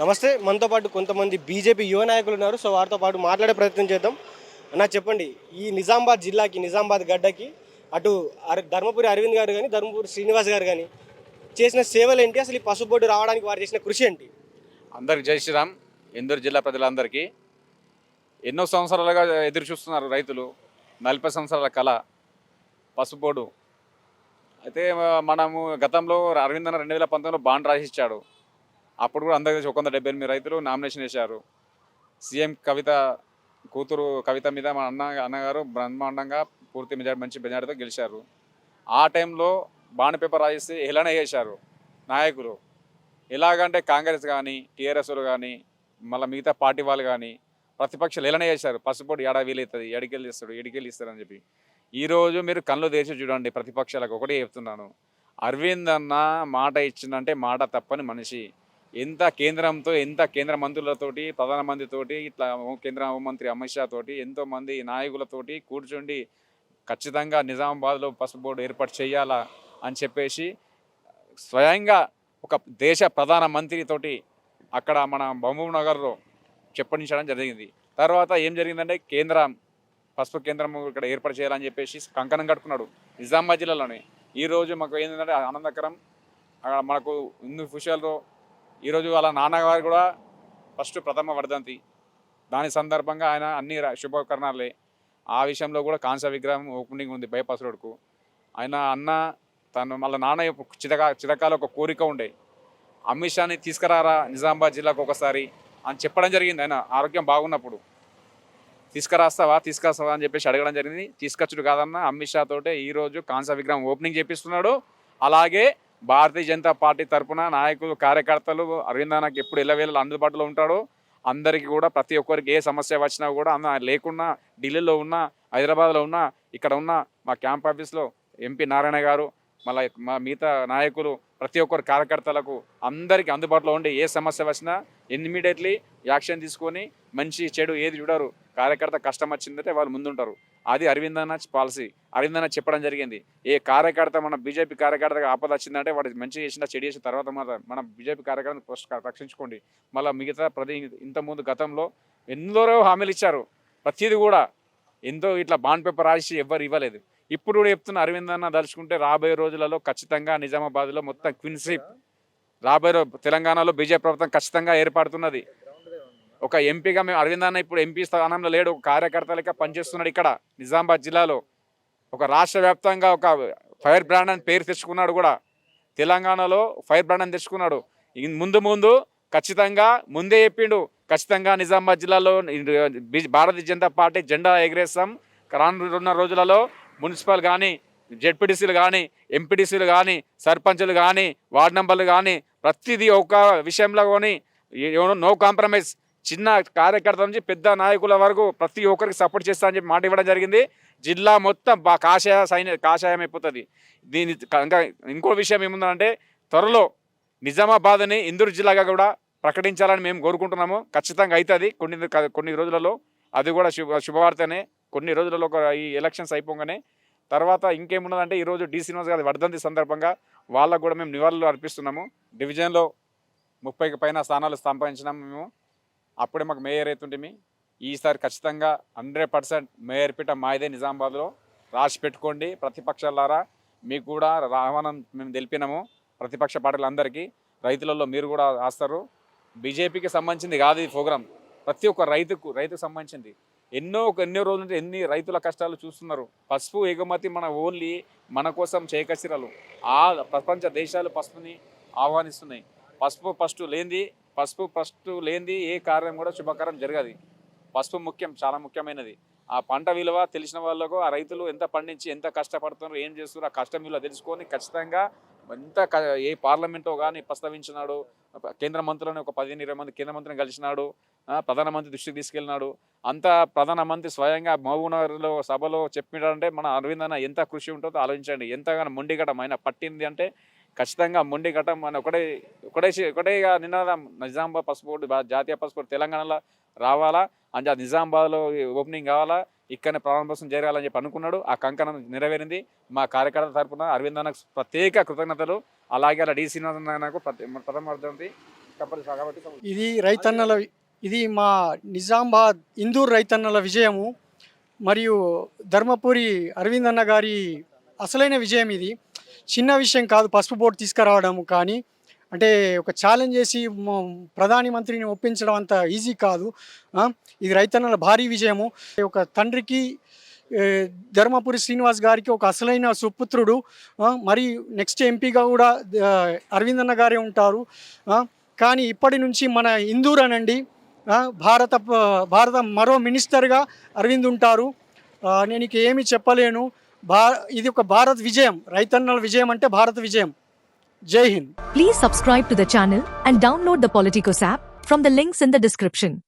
నమస్తే. మనతో పాటు కొంతమంది బీజేపీ యువ నాయకులు ఉన్నారు. సో వారితో పాటు మాట్లాడే ప్రయత్నం చేద్దాం. అన్న చెప్పండి, ఈ నిజామాబాద్ జిల్లాకి, నిజామాబాద్ గడ్డకి అటు ధర్మపురి అరవింద్ గారు గాని, ధర్మపురి శ్రీనివాస్ గారు గాని చేసిన సేవలేంటి? అసలు ఈ పసుపు బోర్డు రావడానికి వారు చేసిన కృషి ఏంటి? అందరికి జై శ్రీరామ్. ఇందూరు జిల్లా ప్రజలందరికీ ఎన్నో సంవత్సరాలుగా ఎదురు చూస్తున్నారు రైతులు. 40 సంవత్సరాల కళ పసుపు బోర్డు. అయితే మనము గతంలో అరవింద్ అన్న 2019లో బాండ్ రాసిచ్చాడు. అప్పుడు కూడా అందరికి 178 రైతులు నామినేషన్ వేశారు. సీఎం కవిత కూతురు కవిత మీద మా అన్నగారు బ్రహ్మాండంగా పూర్తి మెజార్టీ, మంచి మెజార్టీతో గెలిచారు. ఆ టైంలో బాండ్ పేపర్ రాసి హేళన చేశారు నాయకులు. ఎలాగంటే కాంగ్రెస్ కానీ, టీఆర్ఎస్లు కానీ, మళ్ళీ మిగతా పార్టీ వాళ్ళు కానీ ప్రతిపక్షాలు హేళన చేశారు. పసుపోటు ఏడా వీలవుతుంది, ఎడికెళ్ళి ఇస్తాడు, ఎడికెళ్ళి ఇస్తారని చెప్పి. ఈరోజు మీరు కళ్ళు తెరిచి చూడండి, ప్రతిపక్షాలకు ఒకటే చెప్తున్నాను, అరవింద్ అన్న మాట ఇచ్చిందంటే మాట తప్పని మనిషి. ఎంత కేంద్రంతో, ఎంత కేంద్ర మంత్రులతోటి, ప్రధానమంత్రితోటి, ఇట్లా కేంద్ర హోంమంత్రి అమిత్ షా తోటి, ఎంతోమంది నాయకులతోటి కూర్చుండి ఖచ్చితంగా నిజామాబాద్లో పసుపు బోర్డు ఏర్పాటు చేయాలా అని చెప్పేసి స్వయంగా ఒక దేశ ప్రధానమంత్రితోటి అక్కడ మన మహబూబ్ నగర్లో చెప్పనించడం జరిగింది. తర్వాత ఏం జరిగిందంటే కేంద్రం పసుపు కేంద్రం ఇక్కడ ఏర్పాటు చేయాలని చెప్పేసి కంకణం కట్టుకున్నాడు నిజామాబాద్ జిల్లాలోనే. ఈరోజు మాకు ఏంటంటే ఆనందకరం, మనకు హిందూ విషయాల్లో ఈరోజు వాళ్ళ నాన్నగారు కూడా ఫస్ట్ ప్రథమ వర్ధంతి. దాని సందర్భంగా ఆయన అన్ని శుభకరణాలే. ఆ విషయంలో కూడా కాంస విగ్రహం ఓపెనింగ్ ఉంది బైపాస్ రోడ్కు. ఆయన అన్న తను మళ్ళీ నాన్న చిరకాల ఒక కోరిక ఉండే, అమిత్ షాని తీసుకురారా నిజామాబాద్ జిల్లాకు ఒకసారి అని చెప్పడం జరిగింది. ఆయన ఆరోగ్యం బాగున్నప్పుడు తీసుకొస్తావా అని చెప్పేసి అడగడం జరిగింది. తీసుకొచ్చుడు కాదన్న, అమిత్ షా తోటే ఈరోజు కాంస విగ్రహం ఓపెనింగ్ చేపిస్తున్నాడు. అలాగే భారతీయ జనతా పార్టీ తరఫున నాయకులు, కార్యకర్తలు అరవింద్ అన్నకి ఎప్పుడు ఎల్లవేళ అందుబాటులో ఉంటాడు. అందరికీ కూడా ప్రతి ఒక్కరికి ఏ సమస్య వచ్చినా కూడా అన్న లేకున్నా, ఢిల్లీలో ఉన్నా, హైదరాబాద్లో ఉన్నా, ఇక్కడ ఉన్న మా క్యాంప్ ఆఫీస్లో ఎంపీ నారాయణ గారు, మళ్ళీ మా మిగతా నాయకులు, ప్రతి ఒక్కరు కార్యకర్తలకు అందరికీ అందుబాటులో ఉండి ఏ సమస్య వచ్చినా ఇమ్మీడియట్లీ యాక్షన్ తీసుకొని మంచి చెడు ఏది చూడరు. కార్యకర్త కష్టం వచ్చిందంటే వాళ్ళు ముందుంటారు. అది అరవింద్ అన్న పాలసీ. అరవింద్ అన్న చెప్పడం జరిగింది, ఏ కార్యకర్త మన బీజేపీ కార్యకర్తగా ఆపద వచ్చిందంటే వాడు మంచి చేసినా చెడు చేసిన తర్వాత మన బీజేపీ కార్యకర్తను ఫస్ట్ రక్షించుకోండి. మళ్ళీ మిగతా ఇంతకుముందు గతంలో ఎందరో హామీలు ఇచ్చారు. ప్రతిదీ కూడా ఎంతో ఇట్లా బాండ్ పేపర్ రాసి ఎవ్వరు ఇవ్వలేదు. ఇప్పుడు కూడా చెప్తున్న అరవింద్ అన్న దలుచుకుంటే రాబోయే రోజులలో ఖచ్చితంగా నిజామాబాద్లో మొత్తం క్విన్షిప్ రాబోయే తెలంగాణలో బీజేపీ ప్రభుత్వం ఖచ్చితంగా ఏర్పడుతున్నది. ఒక ఎంపీగా మేము అరవింద్ అన్న ఇప్పుడు ఎంపీ స్థానంలో లేడు, ఒక కార్యకర్తలక పనిచేస్తున్నాడు. ఇక్కడ నిజామాబాద్ జిల్లాలో ఒక రాష్ట్ర వ్యాప్తంగా ఒక ఫైర్ బ్రాండ్ అని పేరు తెచ్చుకున్నాడు. కూడా తెలంగాణలో ఫైర్ బ్రాండ్ అని తెచ్చుకున్నాడు. ముందు ఖచ్చితంగా ముందే చెప్పిండు, ఖచ్చితంగా నిజామాబాద్ జిల్లాలో భారతీయ జనతా పార్టీ జెండా ఎగరేస్తాం. రానున్న రోజులలో మున్సిపల్ కానీ, జెడ్పీటీసీలు కానీ, ఎంపీటీసీలు కానీ, సర్పంచులు కానీ, వార్డు మెంబర్లు కానీ ప్రతిదీ ఒక విషయంలో కానీ నో కాంప్రమైజ్. చిన్న కార్యకర్త నుంచి పెద్ద నాయకుల వరకు ప్రతి ఒక్కరికి సపోర్ట్ చేస్తా అని చెప్పి మాట ఇవ్వడం జరిగింది. జిల్లా మొత్తం కాషాయం అయిపోతుంది. ఇంకా ఇంకో విషయం ఏముందంటే త్వరలో నిజామాబాద్ని ఇందూరు జిల్లాగా కూడా ప్రకటించాలని మేము కోరుకుంటున్నాము. ఖచ్చితంగా అవుతుంది కొన్ని రోజులలో. అది కూడా శుభవార్తనే. కొన్ని రోజులలో ఈ ఎలక్షన్స్ అయిపోగానే తర్వాత ఇంకేమున్నదంటే ఈరోజు డి శ్రీనివాస్ గారి వర్ధంతి సందర్భంగా వాళ్ళకు కూడా మేము నివాళులు అర్పిస్తున్నాము. డివిజన్లో 30కి పైన స్థానాలు సంపాదించినాము మేము. అప్పుడే మాకు మేయర్ అవుతుంటే ఈసారి ఖచ్చితంగా 100% మేయర్ పీట మాదే నిజామాబాద్లో. రాసి పెట్టుకోండి ప్రతిపక్షాలారా, మీకు కూడా ఆహ్వానం మేము తెలిపినాము. ప్రతిపక్ష పార్టీలందరికీ, రైతులలో మీరు కూడా రాస్తారు. బీజేపీకి సంబంధించింది కాదు ఈ ప్రోగ్రాం, ప్రతి ఒక్క రైతుకు సంబంధించింది. ఎన్నో రోజుల నుంచి ఎన్ని రైతుల కష్టాలు చూస్తున్నారు. పసుపు ఎగుమతి ఓన్లీ మన కోసం చేయకసిరలు. ఆ ప్రపంచ దేశాలు పసుపుని ఆహ్వానిస్తున్నాయి. పసుపు ఫస్ట్ లేనిది ఏ కార్యం కూడా శుభకార్యం జరగదు. పసుపు ముఖ్యం, చాలా ముఖ్యమైనది. ఆ పంట విలువ తెలిసిన వాళ్ళకు, ఆ రైతులు ఎంత పండించి ఎంత కష్టపడుతున్నారు, ఏం చేస్తున్నారు, ఆ కష్టం విలువ తెలుసుకొని ఖచ్చితంగా ఏ పార్లమెంట్లో కానీ ప్రస్తావించినాడు. కేంద్ర మంత్రులను ఒక 15-20 మంది కేంద్ర మంత్రిని కలిసినాడు. ప్రధానమంత్రి దృష్టికి తీసుకెళ్ళినాడు. అంతా ప్రధానమంత్రి స్వయంగా మహబూబ్నగర్లో సభలో చెప్పినాడంటే మన అరవింద్ అన్న ఎంత కృషి ఉంటుందో ఆలోచించండి. ఎంతగానో మొండిగటం ఆయన పట్టింది అంటే ఖచ్చితంగా మొండిగటం అని ఒకటే నినాదం, నిజామాబాద్ పసుపు బోర్డు, జాతీయ పసుపు బోర్డు తెలంగాణలో రావాలా అని, నిజామాబాద్లో ఓపెనింగ్ కావాలా, ఇక్కడనే ప్రారంభోత్సవం జరగాలని చెప్పి అనుకున్నాడు. ఆ కంకణం నెరవేరింది. మా కార్యకర్తల తరఫున అరవింద్ అన్నకు ప్రత్యేక కృతజ్ఞతలు. అలాగే అలా డి శ్రీనివాస్ అన్నకు ప్రథమ వర్ధంతి ఇది రైతన్నల ఇది మా నిజామాబాద్ ఇందూర్ రైతన్నల విజయము మరియు ధర్మపురి అరవింద్ అన్న గారి అసలైన విజయం ఇది. చిన్న విషయం కాదు పసుపు బోర్డు తీసుకురావడం, కానీ అంటే ఒక ఛాలెంజ్ చేసి ప్రధాని మంత్రిని ఒప్పించడం అంత ఈజీ కాదు. ఇది రైతన్నల భారీ విజయము. ఒక తండ్రికి ధర్మపురి శ్రీనివాస్ గారికి ఒక అసలైన సుపుత్రుడు. మరి నెక్స్ట్ ఎంపీగా కూడా అరవింద్ అన్న గారే ఉంటారు. కానీ ఇప్పటి నుంచి మన ఇందూర్ అనండి భారత మరో మినిస్టర్గా అరవింద్ ఉంటారు. నేను ఇక ఏమీ చెప్పలేను. ఇది ఒక భారత్ విజయం, రైతన్నల విజయం అంటే భారత విజయం. జై Hind. Please subscribe to the channel and download the Politicos app from the links in the description.